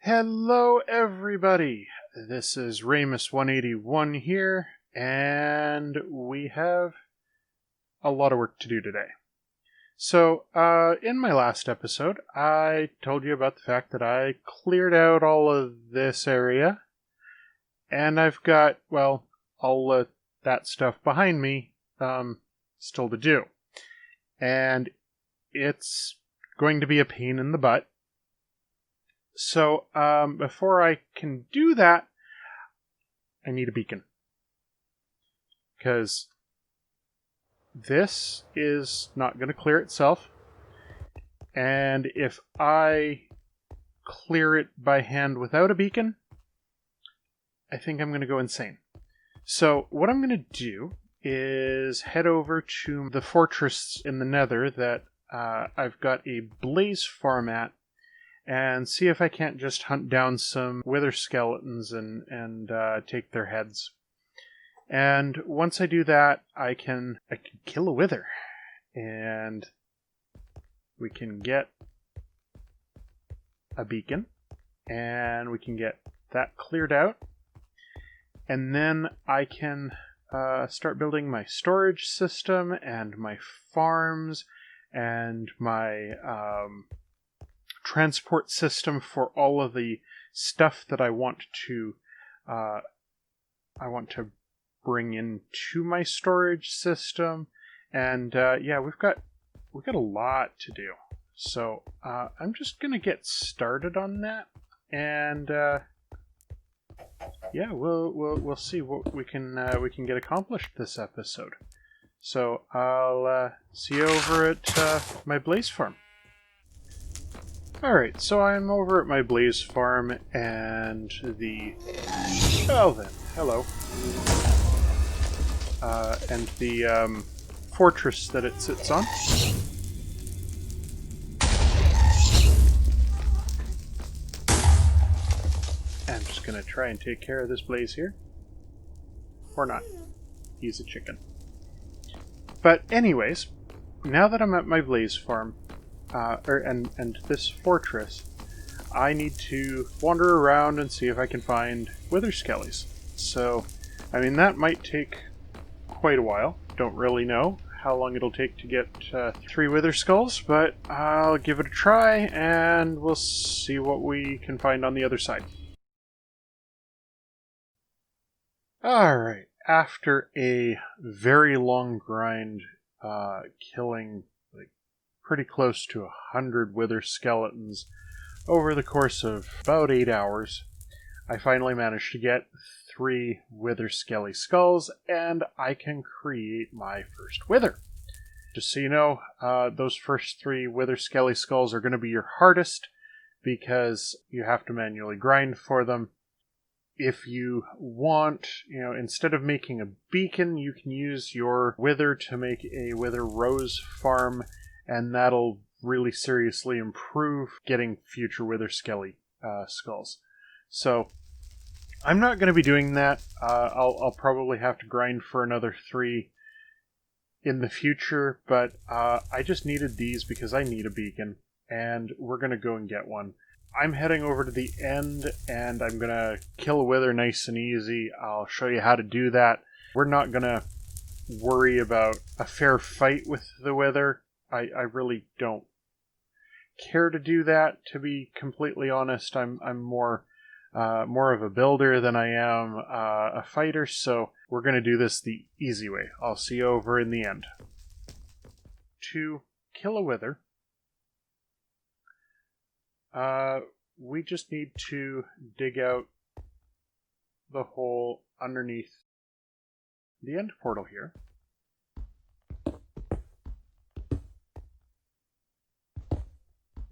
Hello everybody, this is Ramus181 here, and we have a lot of work to do today. So, in my last episode, I told you about the fact that I cleared out all of this area, and I've got, well, all that stuff behind me, still to do. And it's going to be a pain in the butt. So, before I can do that, I need a beacon. Because this is not going to clear itself. And if I clear it by hand without a beacon, I think I'm going to go insane. So, what I'm going to do is head over to the fortress in the Nether that I've got a blaze farm at, and see if I can't just hunt down some wither skeletons and take their heads. And once I do that, I can kill a wither, and we can get a beacon, and we can get that cleared out, and then I can start building my storage system and my farms and my transport system for all of the stuff that I want to bring into my storage system. And yeah, we've got a lot to do. So I'm just gonna get started on that, and yeah, we'll see what we can get accomplished this episode. So I'll see you over at my blaze farm. Alright, so I'm over at my blaze farm, and well then, hello. And the fortress that it sits on. I'm just gonna try and take care of this blaze here. Or not. He's a chicken. But anyways, now that I'm at my blaze farm, and this fortress, I need to wander around and see if I can find wither skellies. So, I mean, that might take quite a while. Don't really know how long it'll take to get 3 wither skulls, but I'll give it a try, and we'll see what we can find on the other side. Alright, after a very long grind, killing pretty close to 100 wither skeletons over the course of about 8 hours, I finally managed to get 3 wither skelly skulls, and I can create my first wither. Just so you know, those first 3 wither skelly skulls are going to be your hardest, because you have to manually grind for them. If you want, instead of making a beacon, you can use your wither to make a wither rose farm, and that'll really seriously improve getting future wither skelly skulls. So I'm not going to be doing that. I'll probably have to grind for another 3 in the future, but I just needed these because I need a beacon, and we're going to go and get one. I'm heading over to the end, and I'm going to kill a wither nice and easy. I'll show you how to do that. We're not going to worry about a fair fight with the wither. I really don't care to do that, to be completely honest. I'm more of a builder than I am a fighter, so we're going to do this the easy way. I'll see you over in the end. To kill a wither, we just need to dig out the hole underneath the end portal here.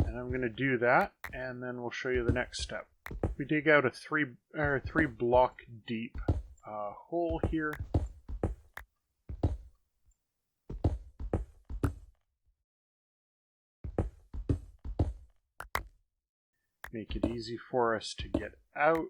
And I'm going to do that, and then we'll show you the next step. We dig out a 3 block deep hole here. Make it easy for us to get out.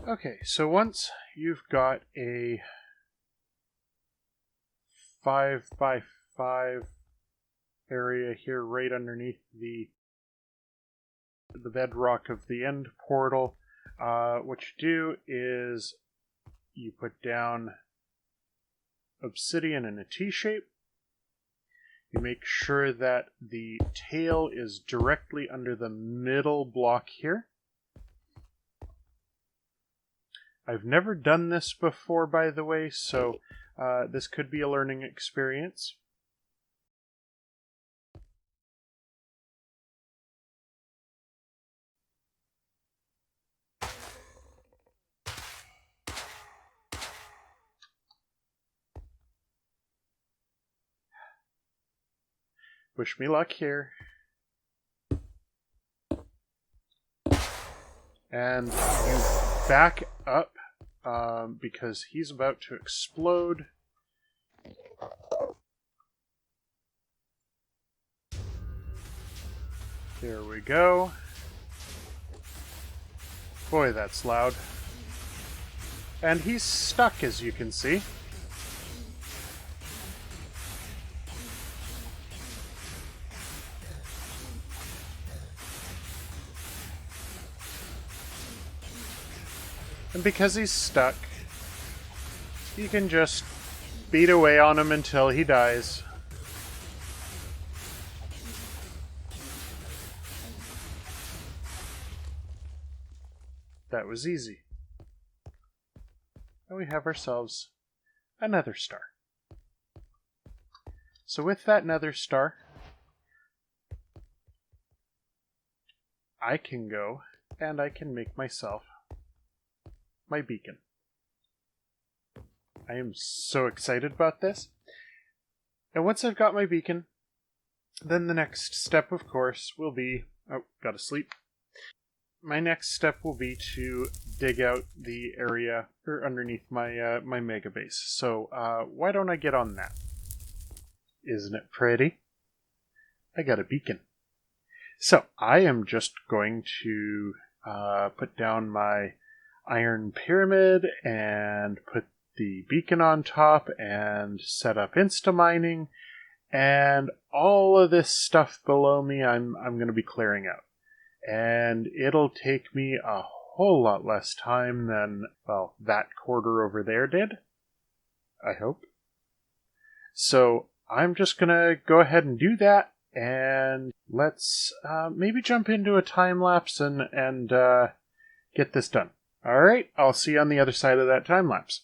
Okay, so once you've got a 5x5 area here right underneath the bedrock of the end portal. What you do is you put down obsidian in a T shape. You make sure that the tail is directly under the middle block here. I've never done this before, by the way, so this could be a learning experience. Wish me luck here. And you back up because he's about to explode. There we go. Boy, that's loud. And he's stuck, as you can see. And because he's stuck, you can just beat away on him until he dies. That was easy. And we have ourselves a nether star. So with that nether star, I can go and I can make myself my beacon. I am so excited about this. And once I've got my beacon, then the next step, of course, will be... Oh, gotta sleep. My next step will be to dig out the area underneath my my mega base. So why don't I get on that? Isn't it pretty? I got a beacon. So I am just going to put down my iron pyramid and put the beacon on top and set up insta-mining, and all of this stuff below me I'm going to be clearing out. And it'll take me a whole lot less time than, well, that quarter over there did. I hope. So I'm just going to go ahead and do that, and let's maybe jump into a time lapse and get this done. Alright, I'll see you on the other side of that time lapse.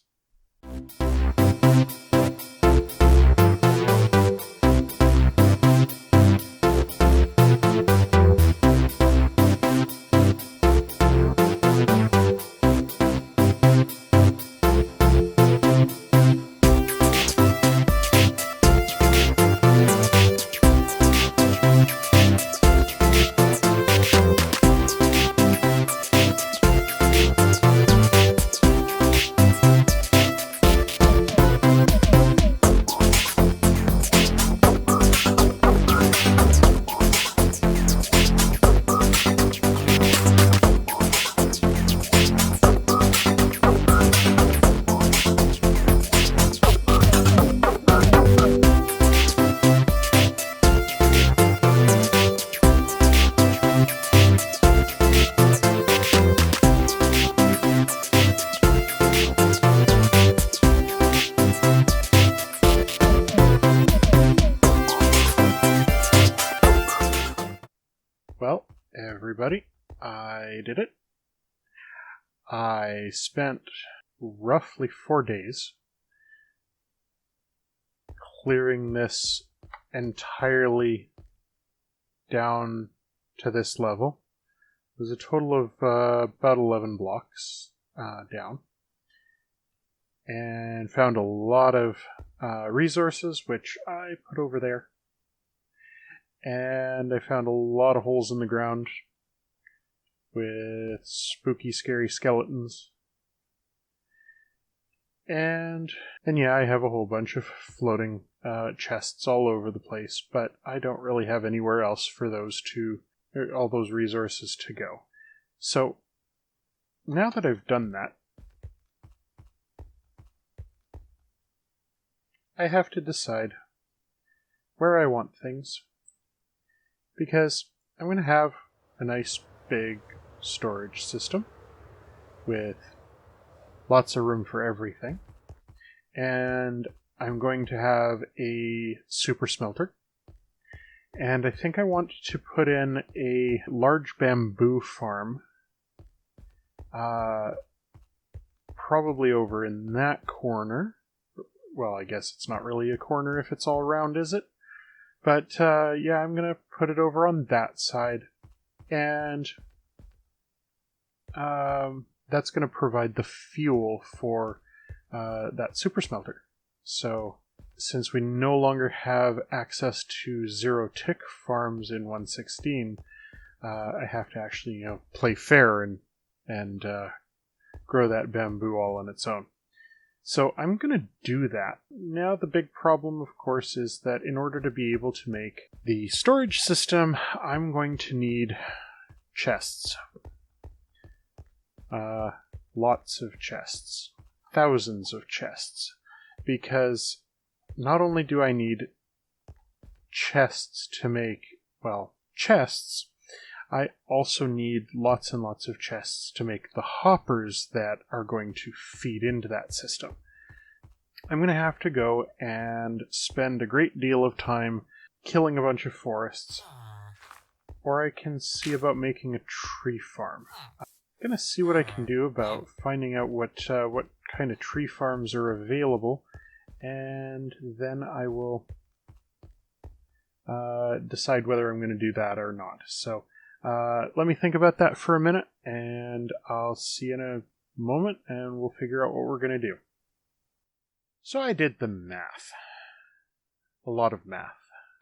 Well, everybody, I did it. I spent roughly 4 days clearing this entirely down to this level. It was a total of about 11 blocks down. And found a lot of resources, which I put over there. And I found a lot of holes in the ground with spooky, scary skeletons. And yeah, I have a whole bunch of floating chests all over the place, but I don't really have anywhere else for all those resources to go. So now that I've done that, I have to decide where I want things. Because I'm going to have a nice big storage system with lots of room for everything. And I'm going to have a super smelter. And I think I want to put in a large bamboo farm. Probably over in that corner. Well, I guess it's not really a corner if it's all round, is it? But yeah, I'm going to put it over on that side. And that's going to provide the fuel for that super smelter. So, since we no longer have access to zero-tick farms in 1.16, I have to actually, play fair and grow that bamboo all on its own. So I'm going to do that. Now the big problem, of course, is that in order to be able to make the storage system, I'm going to need chests. Lots of chests. Thousands of chests. Because not only do I need chests to make, chests, I also need lots and lots of chests to make the hoppers that are going to feed into that system. I'm going to have to go and spend a great deal of time killing a bunch of forests, or I can see about making a tree farm. I'm going to see what I can do about finding out what kind of tree farms are available, and then I will decide whether I'm going to do that or not. So let me think about that for a minute, and I'll see you in a moment, and we'll figure out what we're going to do. So I did the math. A lot of math.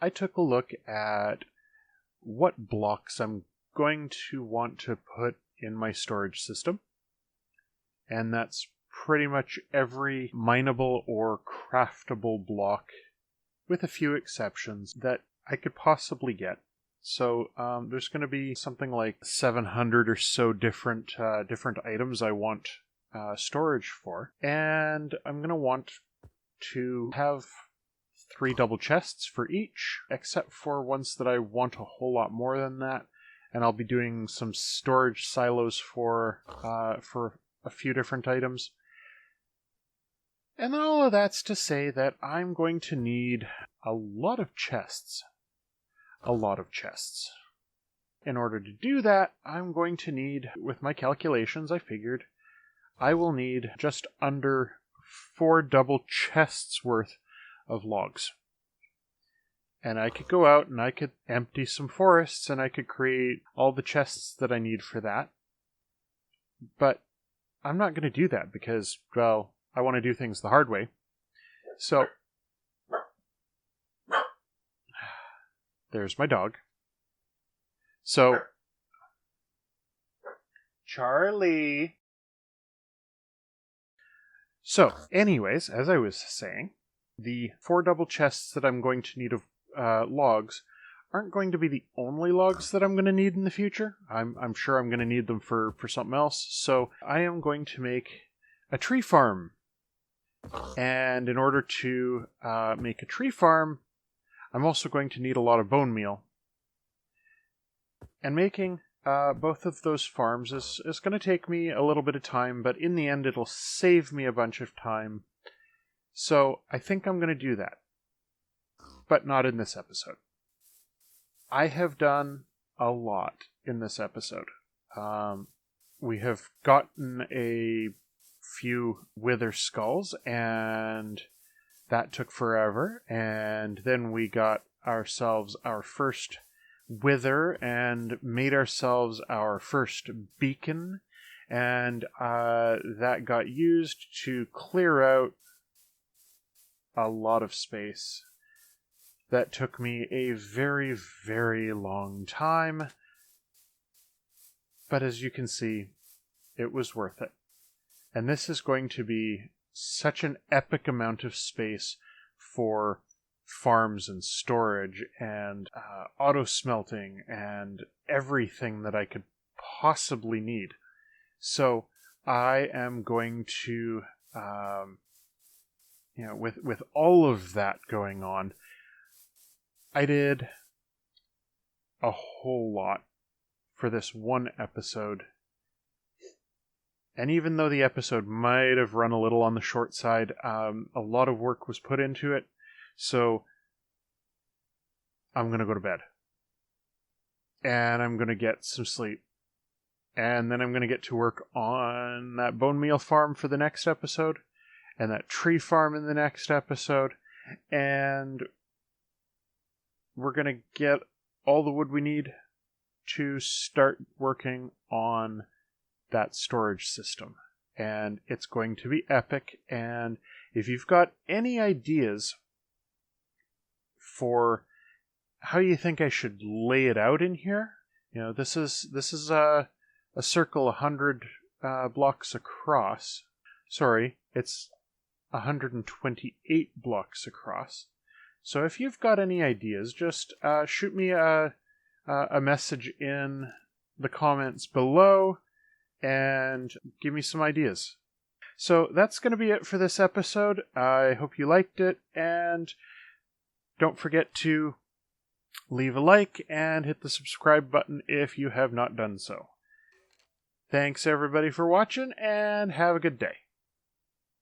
I took a look at what blocks I'm going to want to put in my storage system, and that's pretty much every mineable or craftable block, with a few exceptions, that I could possibly get. So there's going to be something like 700 or so different items I want storage for, and I'm going to want to have 3 double chests for each, except for ones that I want a whole lot more than that, and I'll be doing some storage silos for a few different items. And all of that's to say that I'm going to need a lot of chests. A lot of chests. In order to do that, I'm going to need, with my calculations, I figured, I will need just under 4 double chests worth of logs. And I could go out and I could empty some forests and I could create all the chests that I need for that. But I'm not going to do that because, I want to do things the hard way. So, there's my dog. So, Charlie. So, anyways, as I was saying, the 4 double chests that I'm going to need of logs aren't going to be the only logs that I'm going to need in the future. I'm sure I'm going to need them for something else. So, I am going to make a tree farm. And in order to make a tree farm, I'm also going to need a lot of bone meal. And making both of those farms is going to take me a little bit of time, but in the end it'll save me a bunch of time. So I think I'm going to do that. But not in this episode. I have done a lot in this episode. We have gotten a few wither skulls, and that took forever. And then we got ourselves our first wither and made ourselves our first beacon, and that got used to clear out a lot of space. That took me a very, very long time, but as you can see, it was worth it. And this is going to be such an epic amount of space for farms and storage and auto smelting and everything that I could possibly need. So I am going to with all of that going on, I did a whole lot for this one episode. And even though the episode might have run a little on the short side, a lot of work was put into it. So I'm going to go to bed. And I'm going to get some sleep. And then I'm going to get to work on that bone meal farm for the next episode. And that tree farm in the next episode. And we're going to get all the wood we need to start working on that storage system. And it's going to be epic. And if you've got any ideas for how you think I should lay it out in here, this is a circle 100 blocks across. Sorry, it's 128 blocks across. So if you've got any ideas, just shoot me a message in the comments below and give me some ideas. So that's going to be it for this episode. I hope you liked it, and don't forget to leave a like and hit the subscribe button if you have not done so. Thanks everybody for watching, and have a good day.